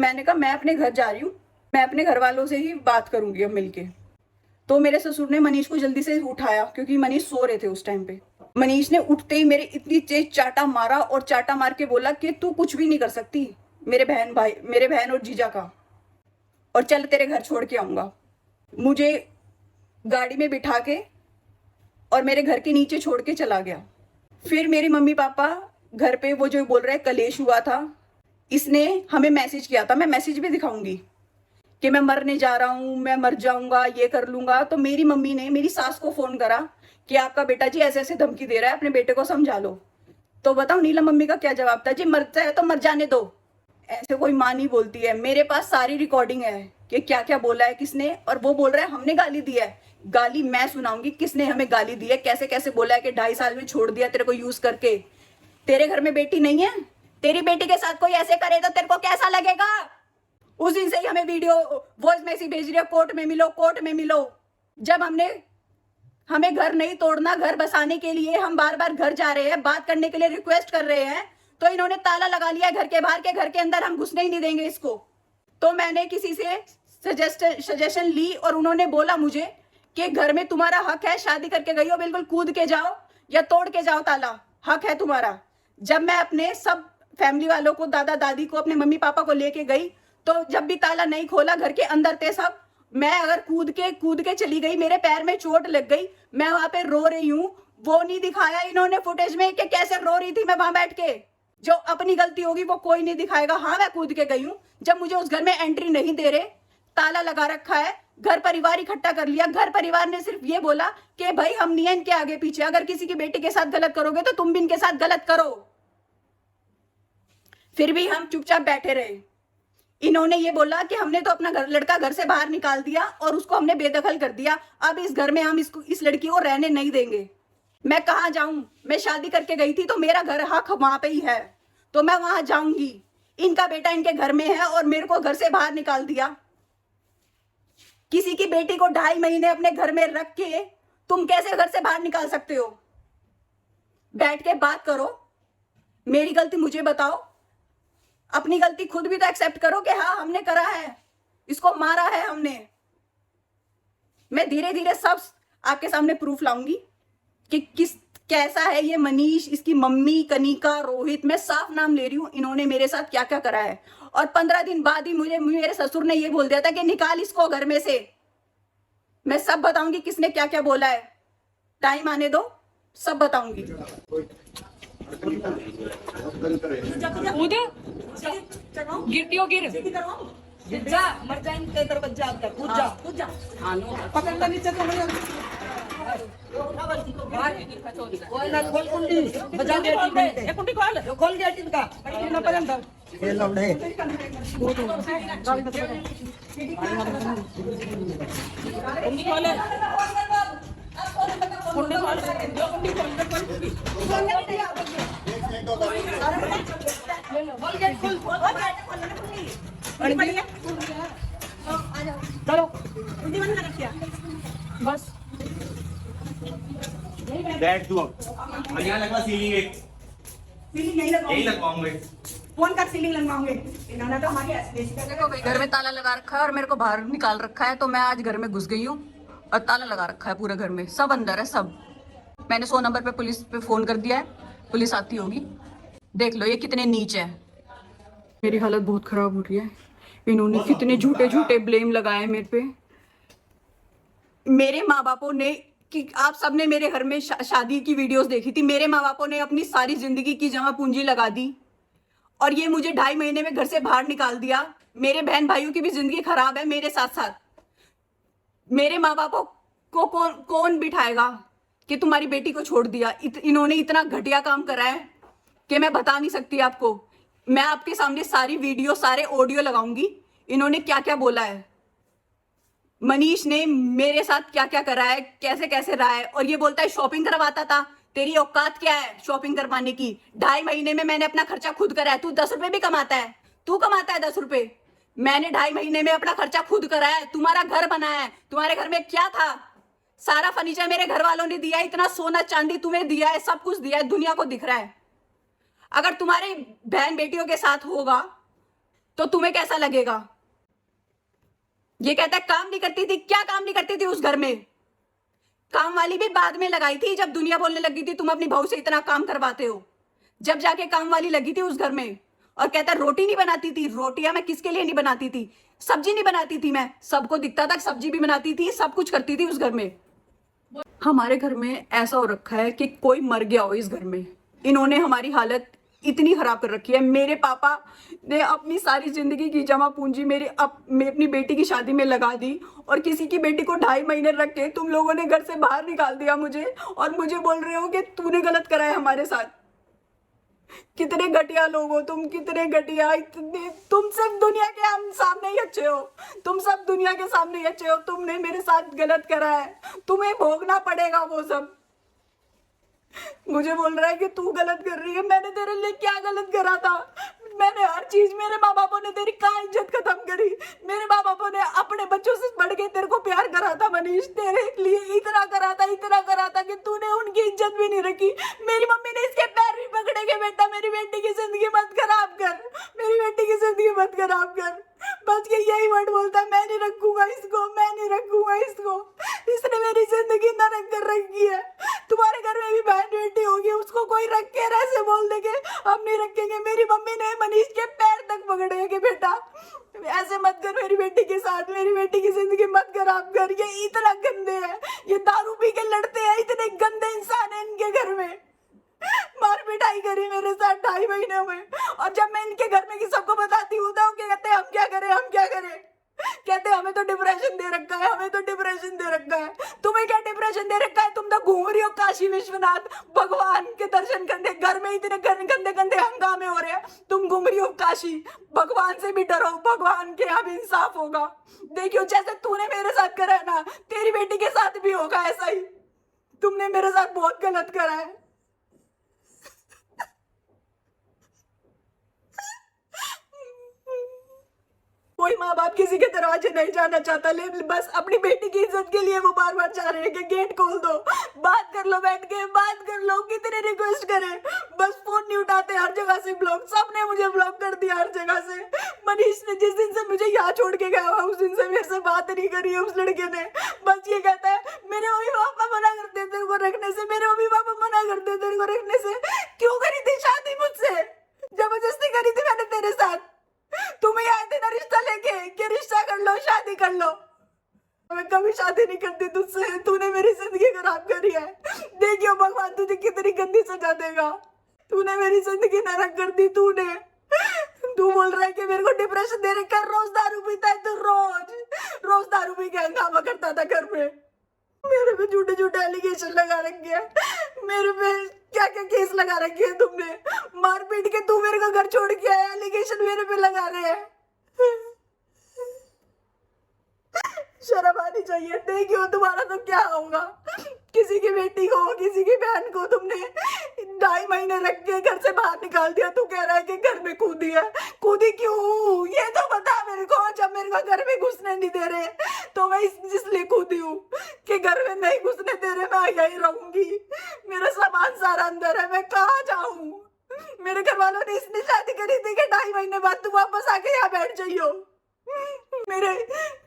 मैंने कहा मैं अपने घर जा रही हूँ, मैं अपने घर वालों से ही बात करूंगी अब मिलके। तो मेरे ससुर ने मनीष को जल्दी से उठाया क्योंकि मनीष सो रहे थे उस टाइम पे। मनीष ने उठते ही मेरे इतनी तेज चाटा मारा और चाटा मार के बोला कि तू कुछ भी नहीं कर सकती मेरे बहन और जीजा का, और चल तेरे घर छोड़ के आऊंगा। मुझे गाड़ी में बिठा के और मेरे घर के नीचे छोड़ के चला गया। फिर मेरी मम्मी पापा घर पे वो जो बोल रहे कलेश हुआ था, इसने हमें मैसेज किया था, मैं मैसेज भी दिखाऊंगी कि मैं मरने जा रहा हूँ, मैं मर जाऊंगा, ये कर लूंगा। तो मेरी मम्मी ने मेरी सास को फोन करा कि आपका बेटा जी ऐसे ऐसे धमकी दे रहा है, अपने बेटे को समझा लो। तो बताओ नीलम मम्मी का क्या जवाब था, जी मरता है तो मर जाने दो। ऐसे कोई माँ नहीं बोलती है। मेरे पास सारी रिकॉर्डिंग है कि क्या क्या बोला है किसने, और वो बोल रहा है हमने गाली दी है। गाली मैं सुनाऊंगी किसने हमें गाली दी है, कैसे कैसे बोला है कि 2.5 साल में छोड़ दिया तेरे को यूज करके। तेरे घर में बेटी नहीं है, तेरी बेटी के साथ कोई ऐसे करे तो तेरे को कैसा लगेगा। उस दिन से ही हमें वीडियो वॉइस मैसेज भेज रही है, कोर्ट में मिलो, कोर्ट में मिलो। जब हमें घर नहीं तोड़ना, घर बसाने के लिए हम बार बार घर जा रहे हैं, बात करने के लिए रिक्वेस्ट कर रहे हैं, तो इन्होंने ताला लगा लिया घर के बाहर के, घर के अंदर हम घुसने ही नहीं देंगे इसको। तो मैंने किसी से सजेशन ली और उन्होंने बोला मुझे कि घर में तुम्हारा हक है, शादी करके गई हो, बिल्कुल कूद के जाओ या तोड़ के जाओ, ताला हक है तुम्हारा। जब मैं अपने सब फैमिली वालों को, दादा दादी को, अपने मम्मी पापा को लेके गई, तो जब भी ताला नहीं खोला, घर के अंदर थे सब, मैं अगर कूद के चली गई, मेरे पैर में चोट लग गई, मैं वहां पे रो रही हूँ, वो नहीं दिखाया इन्होंने फुटेज में कि कैसे रो रही थी मैं वहां बैठ के। जो अपनी गलती होगी वो कोई नहीं दिखाएगा। हाँ मैं कूद के गई हूँ, जब मुझे उस घर में एंट्री नहीं दे रहे, ताला लगा रखा है, घर परिवार इकट्ठा कर लिया। घर परिवार ने सिर्फ ये बोला कि भाई हम नहीं है इनके आगे पीछे, अगर किसी की बेटी के साथ गलत करोगे तो तुम भी इनके साथ गलत करो। फिर भी हम चुपचाप बैठे रहे। इन्होंने ये बोला कि हमने तो अपना लड़का घर से बाहर निकाल दिया और उसको हमने बेदखल कर दिया, अब इस घर में हम इस लड़की को रहने नहीं देंगे। मैं कहाँ जाऊं, मैं शादी करके गई थी तो मेरा घर हक वहां पे ही है, तो मैं वहां जाऊंगी। इनका बेटा इनके घर में है और मेरे को घर से बाहर निकाल दिया। किसी की बेटी को 2.5 महीने अपने घर में रख के तुम कैसे घर से बाहर निकाल सकते हो। बैठ के बात करो, मेरी गलती मुझे बताओ, अपनी गलती खुद भी तो एक्सेप्ट करो कि हाँ हमने करा है, इसको मारा है हमने। मैं धीरे धीरे सब आपके सामने प्रूफ लाऊंगी कि कैसा है ये मनीष, इसकी मम्मी कनिका, रोहित, मैं साफ नाम ले रही हूं, इन्होंने मेरे साथ क्या क्या करा है। और 15 दिन बाद ही मेरे ससुर ने ये बोल दिया था कि निकाल इसको घर में से। मैं सब बताऊंगी किसने क्या क्या बोला है, टाइम आने दो, सब बताऊंगी। गिरती हो गिर जा, मर जाएंगे दरवाजा अंदर, कूद जा, कूद जा, पकड़ना नीचे खोल कुंडी, बजा दे ये कुंडी खोल गया टीम का ना पर्यंत ये लवडे कुंडी खोल, कुंडी खोल, जो कुंडी चलो बस बैठ तू अब यहाँ लगवा सीलिंग, एक सीलिंग नहीं यही लगवाऊंगे। फोन का सीलिंग लगवाओगे। इन्होंने तो हमारी घर में ताला लगा रखा है और मेरे को बाहर निकाल रखा है, तो मैं आज घर में घुस गई हूँ और ताला लगा रखा है पूरे घर में, सब अंदर है सब। मैंने 100 नंबर पे पुलिस पे फोन कर दिया है, पुलिस आती होगी, देख लो ये कितने नीच है। मेरी हालत बहुत खराब हो रही है, इन्होंने कितने झूठे झूठे ब्लेम लगाए मेरे पे। मेरे माँ बापों ने, कि आप सबने मेरे घर में शादी की वीडियोस देखी थी, मेरे माँ बापों ने अपनी सारी जिंदगी की जमा पूंजी लगा दी और ये मुझे 2.5 महीने में घर से बाहर निकाल दिया। मेरे बहन भाइयों की भी जिंदगी खराब है मेरे साथ साथ। मेरे माँ बापों को कौन बिठाएगा कि तुम्हारी बेटी को छोड़ दिया। इन्होंने इतना घटिया काम करा है कि मैं बता नहीं सकती आपको। मैं आपके सामने सारी वीडियो, सारे ऑडियो लगाऊंगी, इन्होंने क्या क्या बोला है, मनीष ने मेरे साथ क्या क्या करा है, कैसे कैसे रहा है। और ये बोलता है शॉपिंग करवाता था, तेरी औकात क्या है शॉपिंग करवाने की। 2.5 महीने में मैंने अपना खर्चा खुद करा है, तू 10 रुपए भी कमाता है, तू कमाता है 10 रुपए, मैंने 2.5 महीने में अपना खर्चा खुद करा है। तुम्हारा घर बनाया है, तुम्हारे घर में क्या था, सारा फर्नीचर मेरे घर वालों ने दिया है, इतना सोना चांदी तुम्हें दिया है, सब कुछ दिया है, दुनिया को दिख रहा है। अगर तुम्हारे बहन बेटियों के साथ होगा तो तुम्हें कैसा लगेगा? ये कहता है काम नहीं करती थी। क्या काम नहीं करती थी उस घर में? काम वाली भी बाद में लगाई थी, जब दुनिया बोलने लगी थी तुम अपनी बहू से इतना काम करवाते हो, जब जाके काम वाली लगी थी उस घर में। और कहता है रोटी नहीं बनाती थी। रोटियां मैं किसके लिए नहीं बनाती थी? सब्जी नहीं बनाती थी मैं, सबको दिखता था सब्जी भी बनाती थी, सब कुछ करती थी उस घर में। हमारे घर में ऐसा हो रखा है कि कोई मर गया हो इस घर में। इन्होंने हमारी हालत इतनी खराब कर रखी है। मेरे पापा ने अपनी सारी जिंदगी की जमा पूंजी मैं अपनी बेटी की शादी में लगा दी, और किसी की बेटी को 2.5 महीने रख के तुम लोगों ने घर से बाहर निकाल दिया मुझे, और मुझे बोल रहे हो कि तूने गलत करा है हमारे साथ। कितने घटिया लोग हो तुम, कितने घटिया। तुम सिर्फ दुनिया के हम सामने ही अच्छे हो, तुम सब दुनिया के सामने ही अच्छे हो। तुमने मेरे साथ गलत करा है, तुम्हें भोगना पड़ेगा वो सब। मुझे बोल रहा है कि तू गलत कर रही है। मैंने तेरे लिए क्या गलत करा था? मैंने हर चीज, मेरे माँ बापों ने तेरी कहाँ इज्जत खत्म करी? मेरे माँ बापों ने अपने बच्चों से बढ़ के तेरे को प्यार करा था मनीष, तेरे लिए इतना करा था कि तूने उनकी इज्जत भी नहीं रखी। मेरी मम्मी ने इसके पैर भी पकड़े के बेटा मेरी बेटी की जिंदगी मत खराब कर, मेरी बेटी की जिंदगी मत खराब कर। बस के यही वर्ड बोलता है, मैं नहीं रखूंगा इसको, मैं नहीं रखूंगा इसको। इसने मेरी जिंदगी नरक कर रखी है। तुम्हारे घर में भी बहन बेटी होगी, उसको कोई रख के ऐसे बोल देंगे हम नहीं रखेंगे। मेरी मम्मी ने मनीष के पैर तक पकड़े कि बेटा ऐसे मत कर मेरी बेटी के साथ, मेरी बेटी की जिंदगी मत खराब कर। ये इतना गंदे है, ये दारू पी के लड़ते हैं, इतने गंदे इंसान है इनके घर में। मार पिटाई करी मेरे साथ 2.5 महीने में, और जब मैं इनके घर में की सबको बताती हूँ तो क्या कहते हैं, हम क्या करें, हम क्या करें? कहते हैं हमें तो डिप्रेशन दे रखा है, हमें तो डिप्रेशन दे रखा है। तुम्हें क्या डिप्रेशन दे रखा है? तुम तो घूम रही हो काशी विश्वनाथ भगवान के दर्शन करने, घर में इतने गंदे गंदे हंगामे हो रहे हैं, तुम घूम रही हो काशी। भगवान से भी डरो, भगवान के यहाँ भी इंसाफ होगा। देखियो जैसे तूने मेरे साथ करा है ना, तेरी बेटी के साथ भी होगा ऐसा ही। तुमने मेरे साथ बहुत गलत करा है। कोई माँ बाप किसी के दरवाजे नहीं जाना चाहता, लेकिन बस अपनी बेटी की इज्जत के लिए वो बार बार चाह रहे हैं कि गेट खोल दो, बात कर लो, बैठ के बात कर लो। कितने रिक्वेस्ट करें, बस फोन नहीं उठाते, हर जगह से ब्लॉक। सबने मुझे ब्लॉक कर दिया हर जगह से। मनीष ने जिस दिन से मुझे यहाँ छोड़ के गया उस दिन से मेरे से बात नहीं करी है उस लड़के ने। बस ये कहता है मेरे मम्मी पापा मना करते थे तेरे को रखने से, मेरे मम्मी पापा मना करते थे तेरे को रखने से। क्यों करी थी शादी मुझसे? जबरदस्ती करी थी मैंने तेरे साथ। तुम्हें आए थे ना रिश्ता लेके कि रिश्ता कर लो, शादी कर लो। मैं कभी शादी नहीं करती तुझसे, तूने मेरी जिंदगी खराब करी है। देखियो भगवान तुझे कितनी गंदी सजा देगा। तूने मेरी जिंदगी नरक कर दी तूने। तू बोल रहा है कि मेरे को डिप्रेशन दे रखा है, रोज दारू पीता है तू, रोज दारू पी के हंगामा करता था घर में। मेरे पे झूठे झूठे एलिगेशन लगा रखे हैं, मेरे पे क्या क्या केस लगा रखे हैं तुमने। मार पीट के तू मेरे को घर छोड़ के आया, एलिगेशन मेरे पे लगा रहे हैं। शर्म आनी चाहिए। देखियो तुम्हारा तो क्या होगा। किसी की बेटी को, किसी की बहन को तुमने 2.5 महीने रख के घर से बाहर निकाल दिया। तू कह रहा है कि घर में कूदी है। कूदी क्यों ये तो बता मेरे को। जब मेरे को घर में घुसने नहीं दे रहे तो मैं इसलिए कूदी हूँ कि घर में नहीं घुसने दे रहे, मैं यही रहूंगी। मेरा सामान सारा अंदर है, मैं कहाँ जाऊँ? मेरे घर वालों ने इसलिए शादी करी थी कि 2.5 महीने बाद तू वापस आके यहाँ बैठ जाइयो। मेरे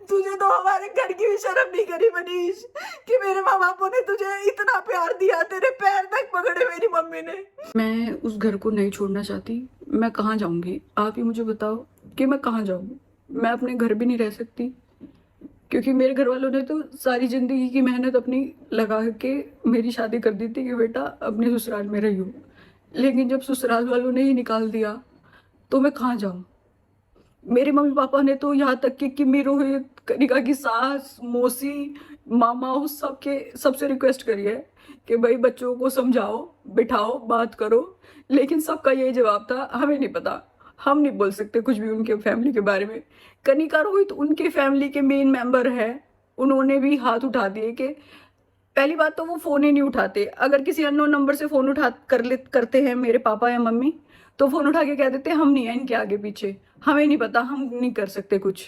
तुझे तो हमारे घर की भी शर्म नहीं करी मनीष कि मेरे माँ बापों ने तुझे इतना प्यार दिया, तेरे पैर तक पकड़े मेरी मम्मी ने। मैं उस घर को नहीं छोड़ना चाहती। मैं कहाँ जाऊंगी? आप ही मुझे बताओ कि मैं कहाँ जाऊँ। मैं अपने घर भी नहीं रह सकती क्योंकि मेरे घर वालों ने तो सारी जिंदगी की मेहनत अपनी लगा के मेरी शादी कर दी थी कि बेटा अपने ससुराल में रही हो। लेकिन जब ससुराल वालों ने ही निकाल दिया तो मैं कहाँ जाऊँ? मेरे मम्मी पापा ने तो यहाँ तक कि किम्मी, रोहित, कनिका की सास, मौसी, मामा, उस सबसे रिक्वेस्ट करी है कि भाई बच्चों को समझाओ, बिठाओ, बात करो। लेकिन सबका यही जवाब था हमें नहीं पता, हम नहीं बोल सकते कुछ भी उनके फैमिली के बारे में। कनिका, रोहित उनके फैमिली के मेन मेंबर है, उन्होंने भी हाथ उठा दिए कि पहली बात तो वो फ़ोन ही नहीं उठाते। अगर किसी अननोन नंबर से फ़ोन करते हैं मेरे पापा या मम्मी तो फ़ोन उठा के कह देते हैं हम नहीं हैं इनके आगे पीछे, हमें नहीं पता, हम नहीं कर सकते कुछ।